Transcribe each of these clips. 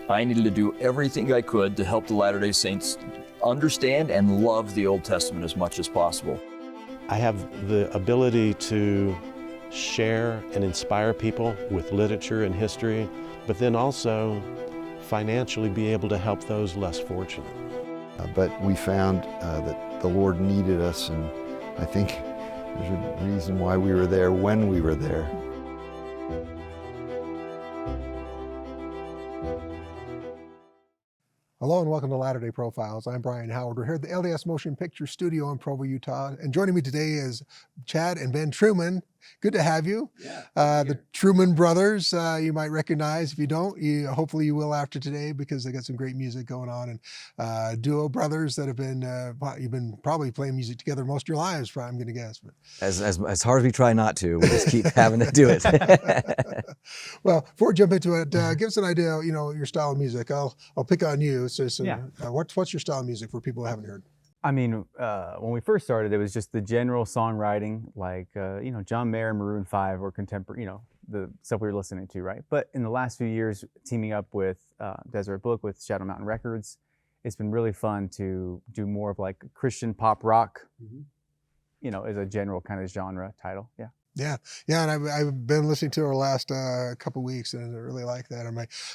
I needed to do everything I could to help the Latter-day Saints understand and love the Old Testament as much as possible. I have the ability to share and inspire people with literature and history, but then also financially be able to help those less fortunate. But we found that the Lord needed us, and I think there's a reason why we were there when we were there. Hello and welcome to Latter-day Profiles. I'm Brian Howard. We're here at the LDS Motion Picture Studio in Provo, Utah. And joining me today is Chad and Ben Truman. Good to have you. Yeah, the Truman Brothers, you might recognize. If you don't, hopefully you will after today, because they got some great music going on. And duo brothers that have been, you've been probably playing music together most of your lives, I'm going to guess. But as hard as we try not to, we just keep having to do it. Well, before we jump into it, give us an idea, your style of music. I'll pick on you. So what's your style of music for people who haven't heard? I mean, when we first started, it was just the general songwriting, like, John Mayer, Maroon 5, or contemporary, the stuff we were listening to, right? But in the last few years, teaming up with Deseret Book, with Shadow Mountain Records, it's been really fun to do more of like Christian pop rock, as a general kind of genre title, yeah. Yeah, and I've been listening to her last couple weeks, and I really like that.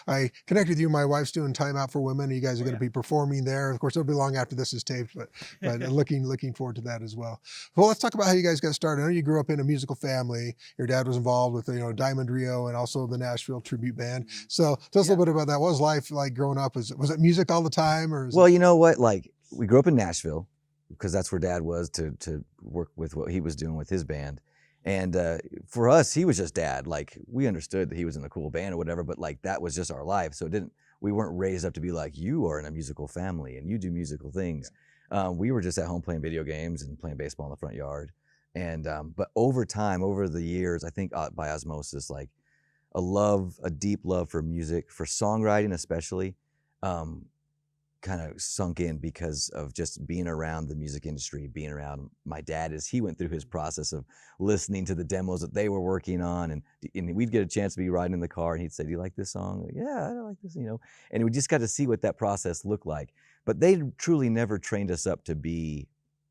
I connected with you. My wife's doing Time Out for Women. You guys are going to be performing there. Of course, it'll be long after this is taped, but looking forward to that as well. Well, let's talk about how you guys got started. I know you grew up in a musical family. Your dad was involved with Diamond Rio and also the Nashville tribute band. So tell us a little bit about that. What was life like growing up? Was it music all the time, or? Well, you know what? Like, we grew up in Nashville because that's where Dad was to work with what he was doing with his band. And for us, he was just Dad. Like, we understood that he was in a cool band or whatever, but like that was just our life. So we weren't raised up to be like, you are in a musical family and you do musical things. Yeah. We were just at home playing video games and playing baseball in the front yard. And but over time, over the years, I think by osmosis, like a deep love for music, for songwriting especially, kind of sunk in because of just being around the music industry, being around my dad as he went through his process of listening to the demos that they were working on. And we'd get a chance to be riding in the car and he'd say, do you like this song? Yeah, I like this, And we just got to see what that process looked like. But they truly never trained us up to be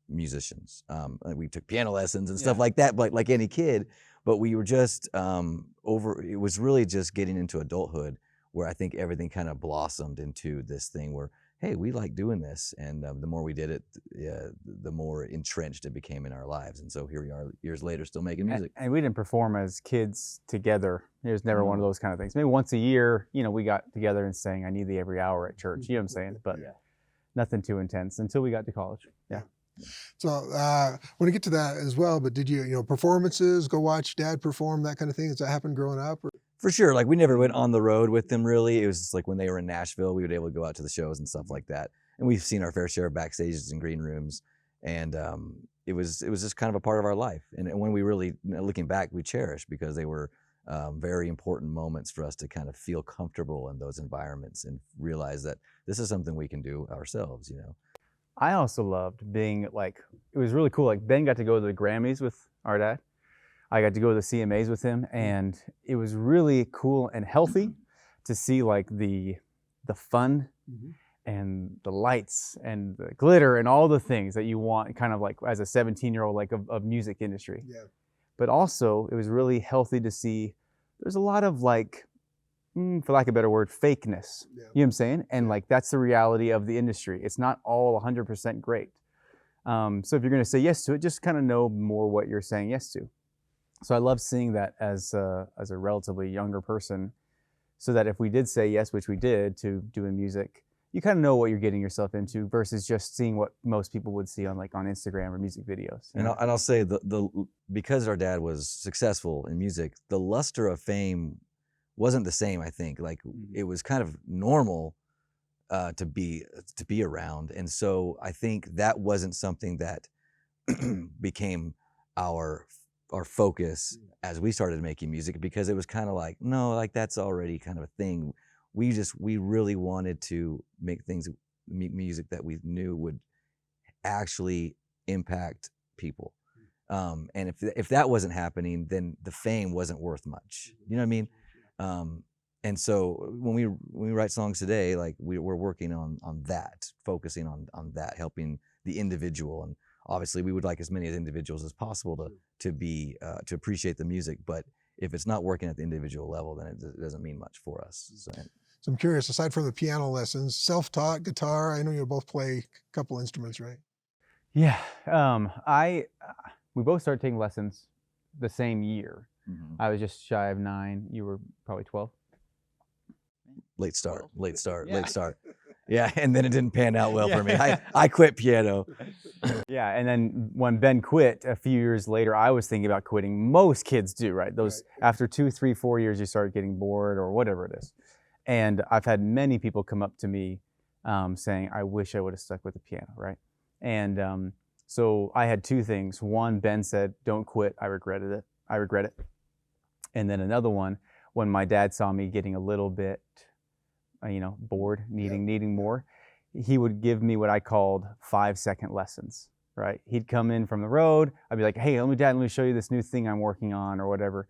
musicians. We took piano lessons and stuff like that, like any kid, but we were just it was really just getting into adulthood where I think everything kind of blossomed into this thing where, hey, we like doing this, and the more we did it, the more entrenched it became in our lives. And so here we are years later still making music. And we didn't perform as kids together. It was never one of those kind of things. Maybe once a year, we got together and sang I Need Thee every hour at church, you know what I'm saying? But nothing too intense until we got to college. Yeah. So I want to get to that as well, but did you, performances, go watch Dad perform, that kind of thing? Does that happen growing up? Or? For sure. Like, we never went on the road with them, really. It was just like when they were in Nashville, we would be able to go out to the shows and stuff like that. And we've seen our fair share of backstages and green rooms. And it was just kind of a part of our life. And when we really, looking back, we cherish, because they were very important moments for us to kind of feel comfortable in those environments and realize that this is something we can do ourselves, I also loved being it was really cool. Like, Ben got to go to the Grammys with our dad. I got to go to the CMAs with him, and it was really cool and healthy to see like the fun and the lights and the glitter and all the things that you want kind of like as a 17-year-old, like of music industry. Yeah. But also it was really healthy to see there's a lot of like, for lack of a better word, fakeness. Yeah. You know what I'm saying? And like, that's the reality of the industry. It's not all 100% great. So if you're going to say yes to it, just kind of know more what you're saying yes to. So I love seeing that as a relatively younger person, so that if we did say yes, which we did, to doing music, you kind of know what you're getting yourself into versus just seeing what most people would see on Instagram or music videos. And I'll say because our dad was successful in music, the luster of fame wasn't the same. I think it was kind of normal to be around, and so I think that wasn't something that became our focus as we started making music, because it was kind of like, no, like that's already kind of a thing. We really wanted to make music that we knew would actually impact people. And if that wasn't happening, then the fame wasn't worth much. You know what I mean? And so when we write songs today, like we're working on that, focusing on that, helping the individual. And obviously we would like as many individuals as possible to be to appreciate the music. But if it's not working at the individual level, then it doesn't mean much for us. So I'm curious, aside from the piano lessons, self-taught guitar, I know you both play a couple instruments, right? Yeah. We both started taking lessons the same year. mm-hmm. I was just shy of 9. You were probably 12. late start. Yeah. Yeah, and then it didn't pan out well for me. I quit piano. Yeah, and then when Ben quit a few years later, I was thinking about quitting. Most kids do, right? After 2, 3, 4 years, you start getting bored or whatever it is. And I've had many people come up to me saying, I wish I would have stuck with the piano, right? And so I had 2 things. One, Ben said, don't quit. I regret it. And then another one, when my dad saw me getting a little bit, bored, needing more, he would give me what I called 5-second lessons, right? He'd come in from the road. I'd be like, hey, Dad, let me show you this new thing I'm working on or whatever.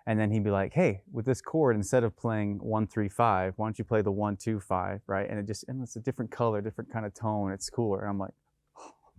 And then he'd be like, hey, with this chord, instead of playing 1, 3, 5, why don't you play the 1, 2, 5, right? And it's a different color, different kind of tone. It's cooler. And I'm like,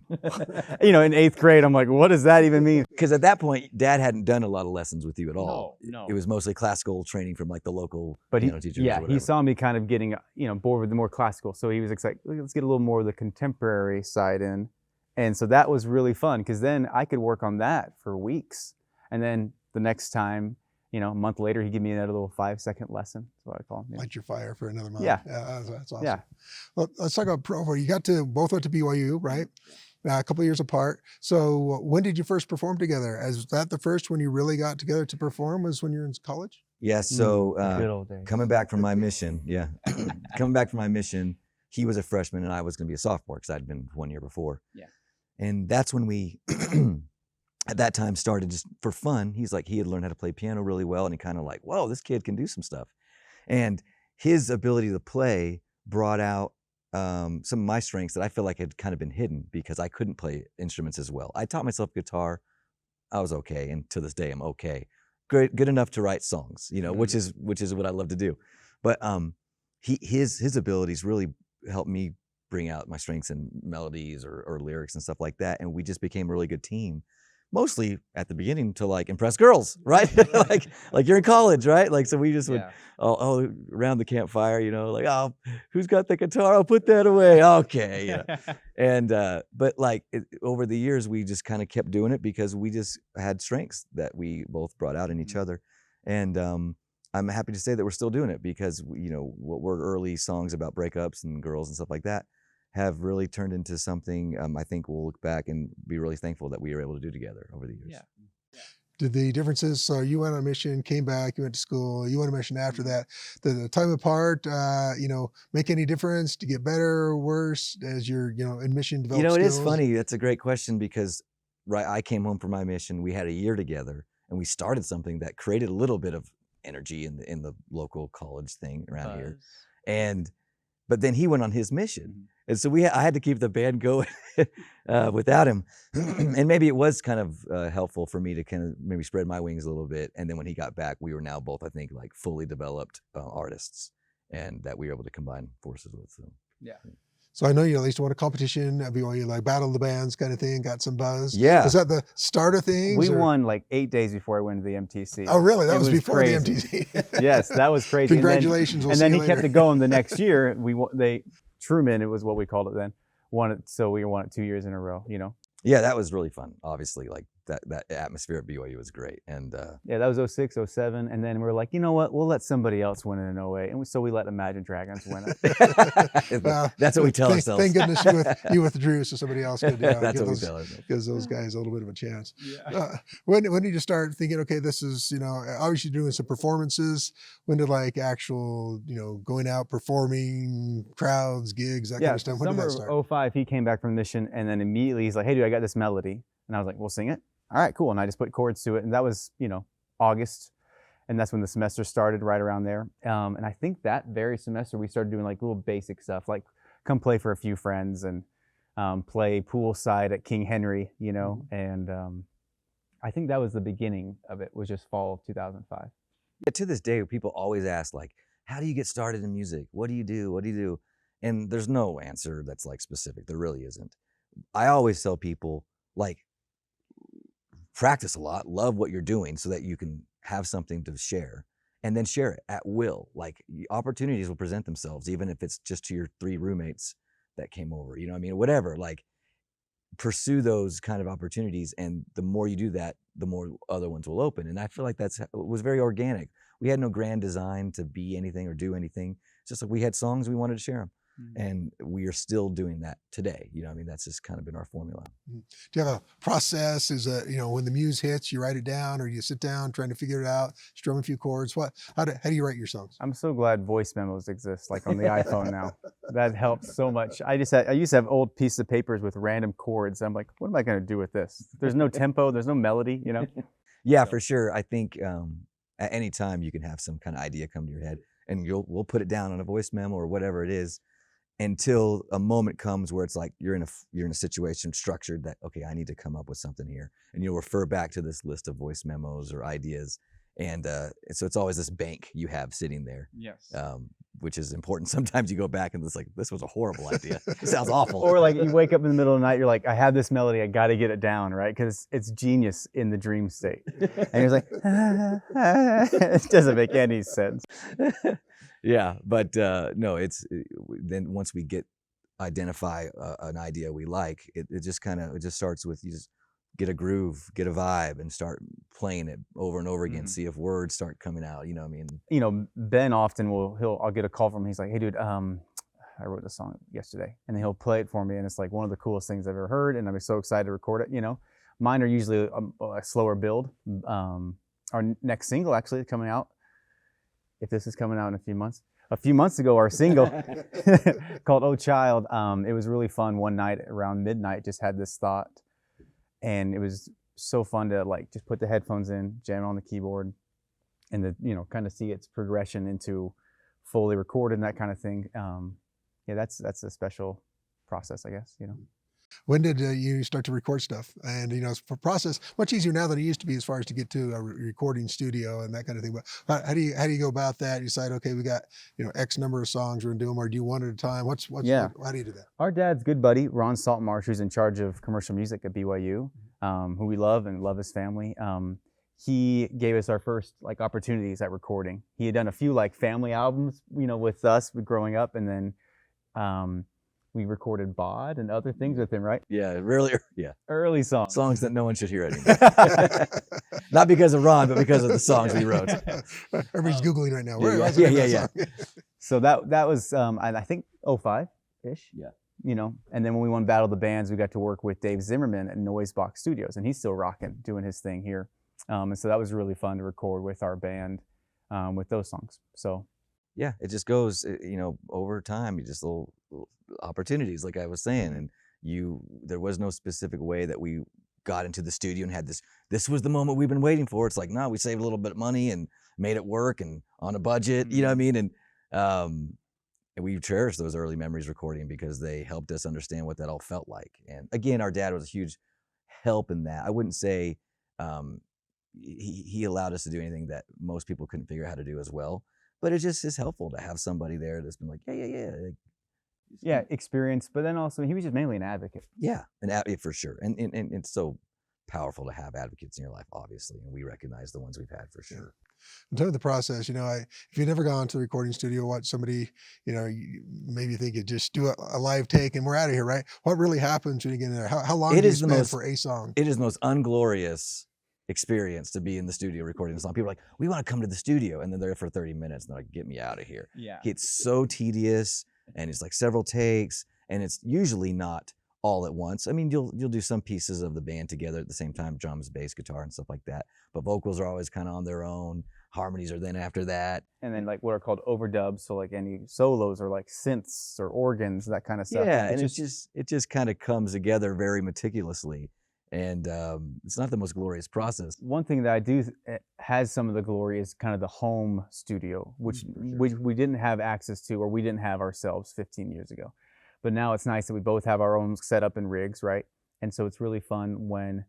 in 8th grade, I'm like, what does that even mean? Because at that point, Dad hadn't done a lot of lessons with you at all. No. It was mostly classical training from like the local piano teachers. Yeah, or whatever. he saw me kind of getting, bored with the more classical. So he was like, let's get a little more of the contemporary side in. And so that was really fun because then I could work on that for weeks. And then the next time, a month later, he'd give me another little 5-second lesson. That's what I call him. Light your fire for another month. Yeah. That's awesome. Yeah. Well, let's talk about Provo. You both went to BYU, right? A couple of years apart. So when did you first perform together? Is that the first when you really got together to perform was when you were in college? Yeah, so good old days. coming back from my mission, he was a freshman and I was going to be a sophomore because I'd been 1 year before. Yeah. And that's when we, at that time, started just for fun. He's like, he had learned how to play piano really well and he kind of like, whoa, this kid can do some stuff. And his ability to play brought out some of my strengths that I feel like had kind of been hidden because I couldn't play instruments as well. I taught myself guitar. I was okay, and to this day I'm okay. Good enough to write songs, which is what I love to do. But his abilities really helped me bring out my strengths in melodies or lyrics and stuff like that, and we just became a really good team. Mostly at the beginning to like impress girls, right? like you're in college, right? Like so we just would all around the campfire, like, oh, who's got the guitar? I'll put that away. Okay, And but like over the years, we just kind of kept doing it because we just had strengths that we both brought out in each other, and I'm happy to say that we're still doing it because what were early songs about breakups and girls and stuff like that have really turned into something I think we'll look back and be really thankful that we were able to do together over the years. Yeah. Did the differences, so you went on a mission, came back, you went to school, you went on a mission after that, did the time apart, make any difference? To get better or worse as your, in mission development It skills? is funny. That's a great question because, right, I came home from my mission, we had a year together and we started something that created a little bit of energy in the local college thing around here. But then he went on his mission. And so I had to keep the band going without him. And maybe it was kind of helpful for me to kind of maybe spread my wings a little bit. And then when he got back, we were now both, I think, like fully developed artists and that we were able to combine forces with. So. Yeah. So I know you at least won a competition at BYU, like Battle of the Bands kind of thing, got some buzz. Yeah. Was that the start of things? We won like 8 days before I went to the MTC. Oh, really? That was before crazy. the MTC. Yes, that was crazy. Congratulations. And then he kept it going the next year. Truman, it was what we called it then, won it. So we won it 2 years in a row, Yeah, that was really fun. Obviously, like that atmosphere at BYU was great. And yeah, that was 06, 07. And then we were like, you know what? We'll let somebody else win it in 08. And so we let Imagine Dragons win it. That's what we tell ourselves. Thank goodness you withdrew so somebody else could That's what we tell ourselves. Gives those guys a little bit of a chance. Yeah. When did you start thinking, okay, this is, obviously doing some performances. When did like actual, going out, performing, crowds, gigs, that kind of stuff? When did that start? Summer 05, he came back from mission and then immediately he's like, hey, dude, I got this melody. And I was like, we'll sing it. All right, cool. And I just put chords to it. And that was, August. And that's when the semester started, right around there. And I think that very semester we started doing like little basic stuff, like come play for a few friends and play poolside at King Henry, And I think that was the beginning of it, was just fall of 2005. Yeah, to this day, people always ask, like, how do you get started in music? What do you do? What do you do? And there's no answer that's like specific. There really isn't. I always tell people, like, practice a lot, love what you're doing so that you can have something to share, and then share it at will. Like, opportunities will present themselves, even if it's just to your 3 roommates that came over, you know what I mean? Whatever, like, pursue those kind of opportunities. And the more you do that, the more other ones will open. And I feel like it was very organic. We had no grand design to be anything or do anything. It's just like we had songs, we wanted to share them. And we are still doing that today. You know, I mean, that's just kind of been our formula. Do you have a process? Is when the muse hits, you write it down, or you sit down trying to figure it out, strum a few chords? How do you write your songs? I'm so glad voice memos exist, like on the iPhone now. That helps so much. I used to have old pieces of papers with random chords. I'm like, what am I going to do with this? There's no tempo, there's no melody, you know? Yeah, for sure. I think at any time you can have some kind of idea come to your head, and we'll put it down on a voice memo or whatever it is, until a moment comes where it's like you're in a situation structured that, okay, I need to come up with something here, and you'll refer back to this list of voice memos or ideas, and so it's always this bank you have sitting there. Yes. Which is important. Sometimes you go back and it's like, this was a horrible idea. It sounds awful. Or like you wake up in the middle of the night, you're like, I have this melody, I got to get it down, right? Because it's genius in the dream state, and you're like, it doesn't make any sense. Yeah, but no, it's then once we identify an idea we like, it just starts with, you just get a groove, get a vibe, and start playing it over and over again. See if words start coming out. You know what I mean? You know, Ben often I'll get a call from him. He's like, hey dude, I wrote this song yesterday, and then he'll play it for me, and it's like one of the coolest things I've ever heard, and I'm so excited to record it. You know, mine are usually a slower build. Our next single actually coming out, if this is coming out in a few months ago, our single called Oh Child, it was really fun. One night around midnight, just had this thought, and it was so fun to like just put the headphones in, jam on the keyboard, and kind of see its progression into fully recorded and that kind of thing. Yeah, that's a special process, I guess, you know. When did you start to record stuff? And for process, much easier now than it used to be as far as to get to a recording studio and that kind of thing. But how do you go about that? You decide, okay, we got X number of songs we're gonna do them, or do you one at a time? How do you do that? Our dad's good buddy Ron Saltmarsh, who's in charge of commercial music at BYU, who we love and love his family. He gave us our first like opportunities at recording. He had done a few like family albums, with us growing up, and then we recorded Bod and other things with him, right? Yeah, early songs. Songs that no one should hear anymore. Not because of Ron, but because of the songs we wrote. Everybody's Googling right now. Yeah. So that was I think 05-ish. Yeah. And then when we won Battle of the Bands, we got to work with Dave Zimmerman at Noise Box Studios, and he's still rocking, doing his thing here. And so that was really fun to record with our band with those songs. So yeah, it just goes, over time, you just little opportunities, like I was saying, and there was no specific way that we got into the studio and had this was the moment we've been waiting for. It's like, no, we saved a little bit of money and made it work and on a budget, you know what I mean? And we cherish those early memories recording because they helped us understand what that all felt like. And again, our dad was a huge help in that. I wouldn't say he allowed us to do anything that most people couldn't figure out how to do as well. But it just is helpful to have somebody there that's been like, yeah, experience. But then also, he was just mainly an advocate. Yeah, for sure. And it's so powerful to have advocates in your life, obviously, and we recognize the ones we've had for sure. In terms of the process, if you've never gone to the recording studio, watch somebody, maybe think you just do a live take and we're out of here, right? What really happens when you get in there? How long do you spend for a song? It is the most unglorious experience to be in the studio recording a song. People are like, we want to come to the studio, and then they're there for 30 minutes and they're like, get me out of here. Yeah, it's so tedious, and it's like several takes, and it's usually not all at once. I mean, you'll do some pieces of the band together at the same time, drums, bass, guitar, and stuff like that, but vocals are always kind of on their own. Harmonies are then after that, and then like what are called overdubs, so like any solos or like synths or organs, that kind of stuff. Yeah, and it just kind of comes together very meticulously. And it's not the most glorious process. One thing that I do has some of the glory is kind of the home studio, which we didn't have access to, or we didn't have ourselves 15 years ago. But now it's nice that we both have our own setup and rigs, right? And so it's really fun when,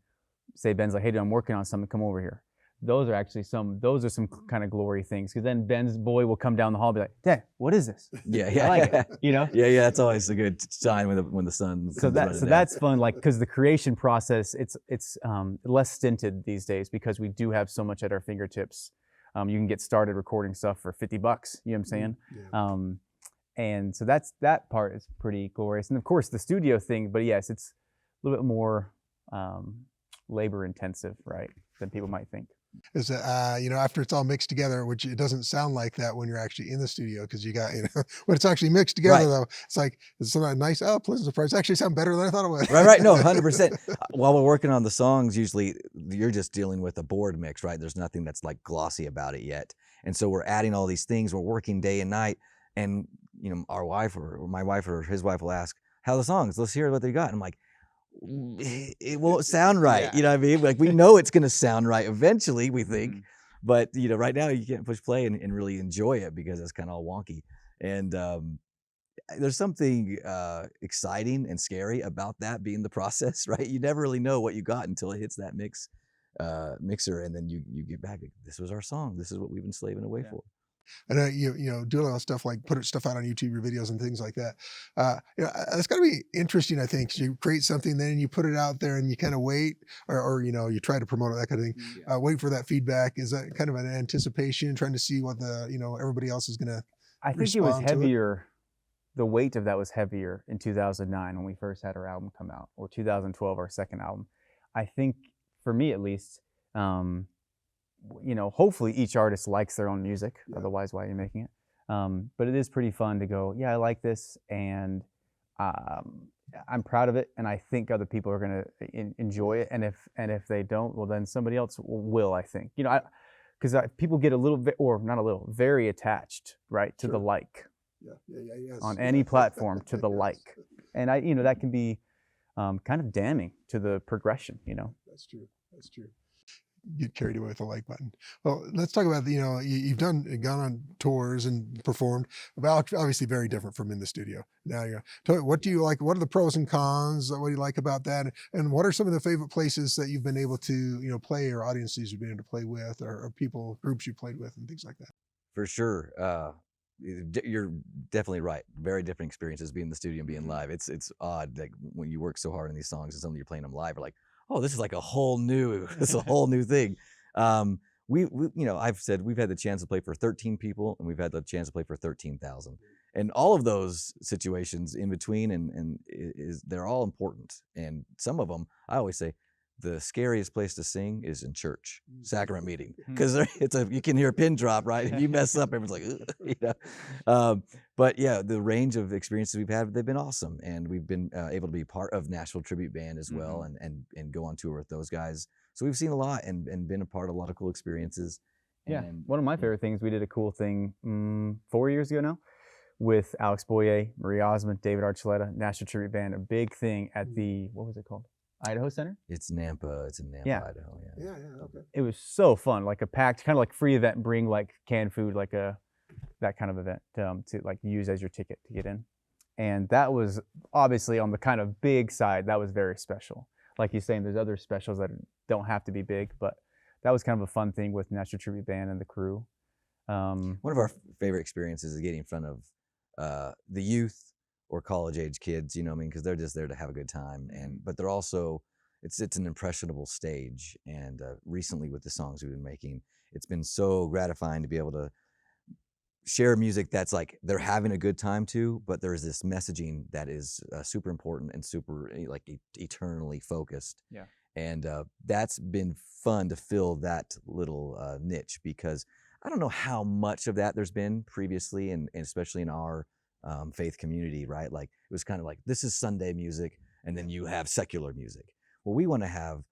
say, Ben's like, hey, dude, I'm working on something, come over here. those are some kind of glory things, because then Ben's boy will come down the hall and be like, Dad, what is this? Yeah, I like it, you know? Yeah, that's always a good sign when the sun comes running down. That's fun, like, because the creation process, it's less stinted these days because we do have so much at our fingertips. You can get started recording stuff for $50, you know what I'm saying? Yeah. And so that part is pretty glorious. And of course the studio thing, but yes, it's a little bit more labor intensive, right, than people might think. Is that you know, after it's all mixed together, which it doesn't sound like that when you're actually in the studio, because you got, you know, when it's actually mixed together, Right. though, it's like it's a nice, pleasant surprise. It actually sound better than I thought it would. Right. No, 100%. While we're working on the songs, usually you're just dealing with a board mix, right? There's nothing that's like glossy about it yet. And so we're adding all these things. We're working day and night. And, you know, our wife or my wife or his wife will ask, how are the songs? Let's hear what they got. And I'm like, it won't sound right. Yeah. You know what I mean? Like, we know it's going to sound right eventually, we think. Mhm. But, you know, right now you can't push play and really enjoy it because it's kind of all wonky. And there's something exciting and scary about that being the process, right? You never really know what you got until it hits that mixer, and then you get back. This was our song. This is what we've been slaving away for. I know you know, do a lot of stuff like put stuff out on YouTube, your videos and things like that. You know, it's got to be interesting, I think. You create something, then you put it out there, and you kind of wait, or you know, you try to promote it, that kind of thing. Wait for that feedback. Is that kind of an anticipation, trying to see what the, you know, everybody else is gonna? I think it was respond to it? heavier. The weight of that was heavier in 2009 when we first had our album come out, or 2012, our second album. I think, for me at least, you know, hopefully each artist likes their own music. Yeah. Otherwise, why are you making it? But it is pretty fun to go, yeah, I like this, and I'm proud of it, and I think other people are gonna enjoy it. And if they don't, well, then somebody else will. I think, you know, because people get a little bit, or not a little, very attached, right, to the like. Yes. On any platform to the like, and you know, that can be kind of damning to the progression, you know. That's true. Get carried away with the like button. Well, let's talk about, you know, you've gone on tours and performed, but obviously very different from in the studio. Now, what do you like? What are the pros and cons? What do you like about that? And what are some of the favorite places that you've been able to, you know, play, or audiences you've been able to play with, or people, groups you played with, and things like that? For sure. You're definitely right. Very different experiences being in the studio and being live. It's odd, like, when you work so hard on these songs and suddenly you're playing them live, you're like, oh, this is like a whole new thing. We you know, I've said we've had the chance to play for 13 people, and we've had the chance to play for 13,000, and all of those situations in between, and they're all important. And some of them, I always say, the scariest place to sing is in church, sacrament meeting, because you can hear a pin drop, right? If you mess up, everyone's like, ugh, you know. But yeah, the range of experiences we've had, they've been awesome, and we've been able to be part of Nashville Tribute Band as well, and go on tour with those guys. So we've seen a lot and been a part of a lot of cool experiences. Yeah, And, one of my favorite things, we did a cool thing 4 years ago now with Alex Boyer, Marie Osmond, David Archuleta, Nashville Tribute Band, a big thing at the, what was it called? Idaho Center? It's Nampa. It's in Nampa, Yeah. Idaho. Yeah. Okay. It was so fun, like a packed, kind of like free event, bring like canned food, like that kind of event to like use as your ticket to get in. And that was obviously on the kind of big side. That was very special. Like you're saying, there's other specials that don't have to be big, but that was kind of a fun thing with Nashville Tribute Band and the crew. One of our favorite experiences is getting in front of the youth or college age kids, you know what I mean? Because they're just there to have a good time. But they're also, it's an impressionable stage. And recently with the songs we've been making, it's been so gratifying to be able to share music that's like they're having a good time too, but there's this messaging that is super important and super like eternally focused. Yeah. And that's been fun to fill that little niche, because I don't know how much of that there's been previously, and especially in our faith community, right? Like, it was kind of like, this is Sunday music, and then you have secular music. Well, we want to have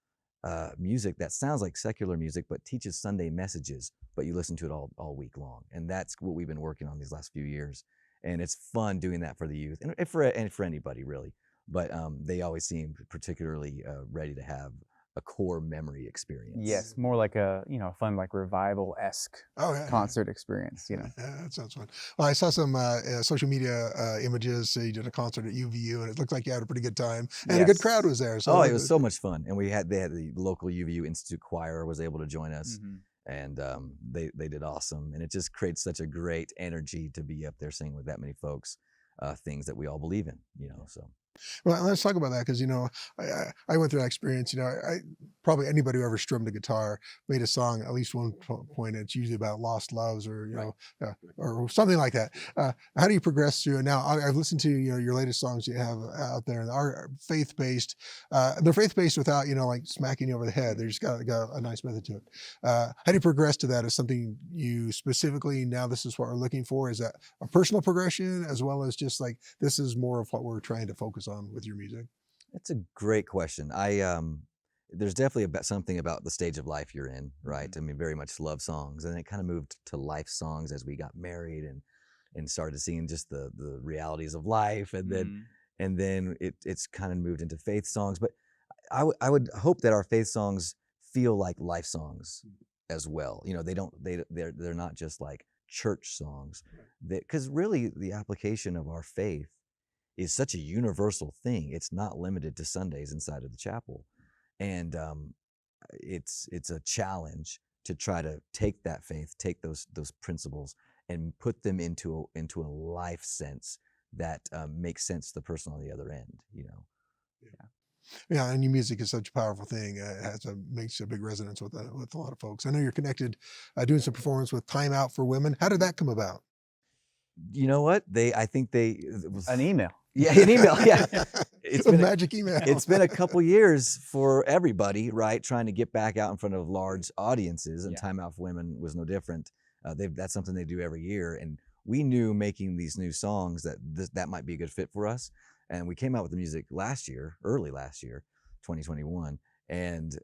music that sounds like secular music, but teaches Sunday messages, but you listen to it all week long. And that's what we've been working on these last few years. And it's fun doing that for the youth and for anybody really. But they always seem particularly ready to have a core memory experience. Yes, more like a, you know, fun, like revival-esque concert experience, you know. Yeah, that sounds fun. Well, I saw some social media images. You did a concert at UVU, and it looked like you had a pretty good time, and a good crowd was there. So it was so much fun. And they had the local UVU Institute Choir was able to join us. and they did awesome, and it just creates such a great energy to be up there singing with that many folks, things that we all believe in, so. Well, let's talk about that because I went through that experience. I probably anybody who ever strummed a guitar made a song at least one point. It's usually about lost loves or or something like that. How do you progress through it? Now I've listened to your latest songs you have out there, and are faith based. They're faith based without like smacking you over the head. They just got a nice method to it. How do you progress to that? Is something you specifically now? This is what we're looking for. Is that a personal progression as well as just like this is more of what we're trying to focus on with your music? That's a great question. There's definitely something about the stage of life you're in, right? Mm-hmm. I mean, very much love songs, and it kind of moved to life songs as we got married and started seeing just the realities of life, and then it's kind of moved into faith songs. But I would hope that our faith songs feel like life songs as well. They're not just like church songs, because really the application of our faith is such a universal thing. It's not limited to Sundays inside of the chapel. And it's a challenge to try to take that faith, take those principles and put them into a life sense that makes sense to the person on the other end, Yeah, and your music is such a powerful thing. It makes a big resonance with a lot of folks. I know you're connected, doing some performance with Time Out for Women. How did that come about? You know what? I think An email. Yeah, an email. Yeah, it's been magic email. It's been a couple years for everybody, right? Trying to get back out in front of large audiences, and Time Out for Women was no different. That's something they do every year, and we knew making these new songs that might be a good fit for us. And we came out with the music early last year, 2021, and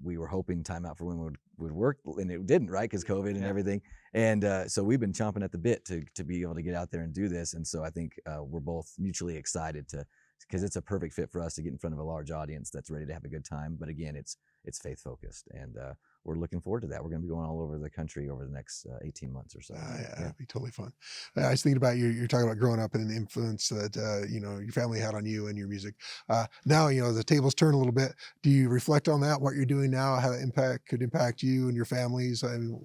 we were hoping Time Out for Women would work, and it didn't, right? Because COVID and everything. And so we've been chomping at the bit to be able to get out there and do this. And so I think we're both mutually excited because it's a perfect fit for us to get in front of a large audience that's ready to have a good time. But again, it's faith focused, and we're looking forward to that. We're going to be going all over the country over the next 18 months or so. It'd be totally fun. I was thinking about you're talking about growing up and the influence that your family had on you and your music. Now the tables turn a little bit. Do you reflect on that? What you're doing now, how it could impact you and your families? I mean,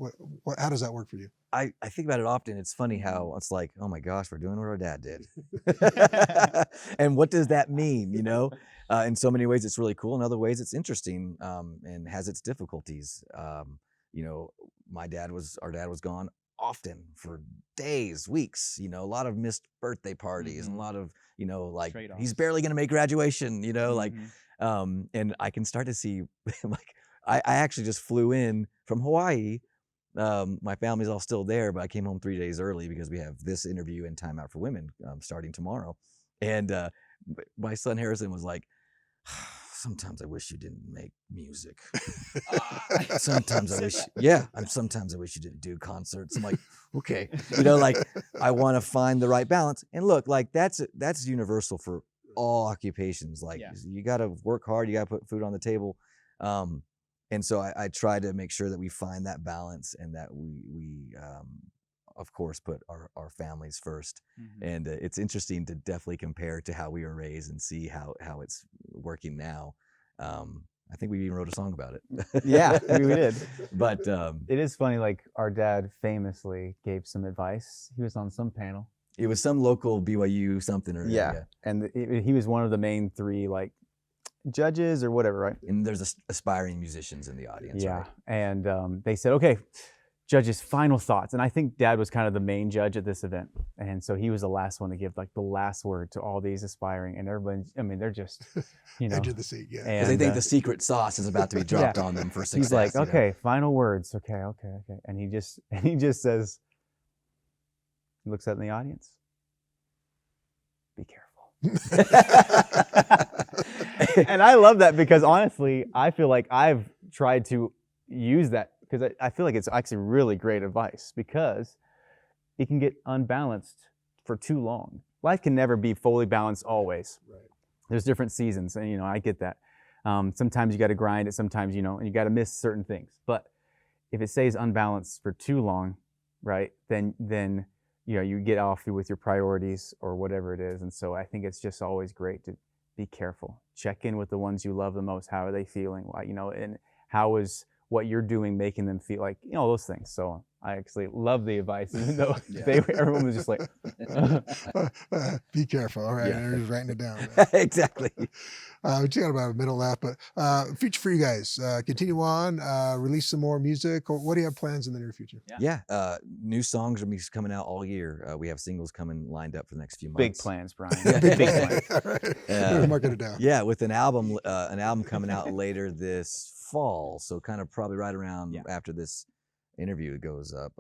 how does that work for you? I think about it often. It's funny how it's like, oh my gosh, we're doing what our dad did. And what does that mean, In so many ways, it's really cool. In other ways, it's interesting and has its difficulties. Our dad was gone often for days, weeks, a lot of missed birthday parties and a lot of, like Trade-offs. He's barely going to make graduation, and I can start to see like, I actually just flew in from Hawaii. My family's all still there, but I came home 3 days early because we have this interview and Time Out for Women starting tomorrow. And my son Harrison was like, sometimes I wish you didn't make music. Sometimes I wish you didn't do concerts. I'm like, okay, I want to find the right balance. And look, like that's universal for all occupations. Like you got to work hard, you got to put food on the table. And so I try to make sure that we find that balance and that we of course, put our families first. And it's interesting to definitely compare to how we were raised and see how it's working now. I think we even wrote a song about it. Yeah, we did. But it is funny, like our dad famously gave some advice. He was on some panel. It was some local BYU something or and he was one of the main three, like, judges or whatever, right? And there's aspiring musicians in the audience, right? And they said, okay, judges, final thoughts. And I think Dad was kind of the main judge at this event, and so he was the last one to give like the last word to all these aspiring, and everybody, I mean, they're just edge of the seat, because they think the secret sauce is about to be dropped on them for success. He's like, okay, final words, okay, and he just says, he looks out in the audience, be careful. And I love that because honestly, I feel like I've tried to use that because I feel like it's actually really great advice because it can get unbalanced for too long. Life can never be fully balanced always. Right. There's different seasons, and I get that. Sometimes you got to grind it, sometimes and you got to miss certain things. But if it stays unbalanced for too long, right, then you get off with your priorities or whatever it is. And so I think it's just always great to be careful. Check in with the ones you love the most. How are they feeling? And what you're doing, making them feel like, those things. So I actually love the advice, even though everyone was just like, be careful. All right, Yeah. they're just writing it down. Exactly. We just got about a minute left, but future for you guys, continue on, release some more music. Or what do you have plans in the near future? Yeah. New songs are coming out all year. We have singles coming lined up for the next few months. big plans, Brian. Yeah. Big plans. All right. Mark it down. Yeah, with an album coming out later this fall. So kind of probably right around after this interview goes up.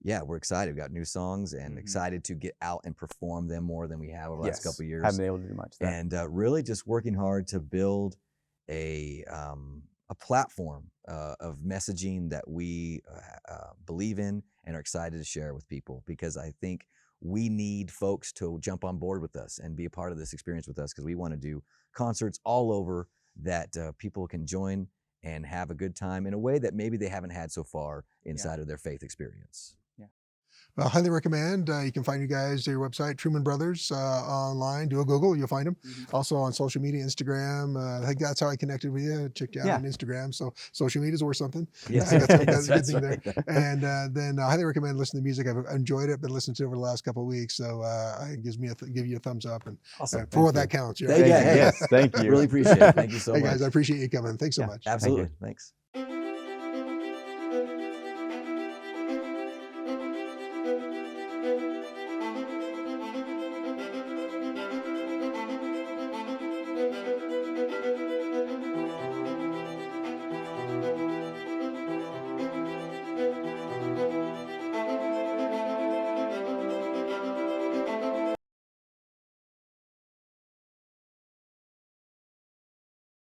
Yeah, we're excited. We've got new songs and excited to get out and perform them more than we have over the last couple of years. Haven't been able to do much of that. And really just working hard to build a platform of messaging that we believe in and are excited to share with people, because I think we need folks to jump on board with us and be a part of this experience with us, because we want to do concerts all over that people can join and have a good time in a way that maybe they haven't had so far inside of their faith experience. Well, highly recommend. You can find you guys at your website, Truman Brothers, online. Do a Google, you'll find them. Also on social media, Instagram. I think that's how I connected with you. Checked you out on Instagram. So social media is worth something. Yes. That's a good thing there. And then I highly recommend listening to music. I've enjoyed it, been listening to it over the last couple of weeks. So it gives me give you a thumbs up, and Awesome. for what that counts. Thank you. Yes, thank you. Really appreciate it. Thank you so Hey much. guys, I appreciate you coming. Thanks so much. Absolutely. Thanks.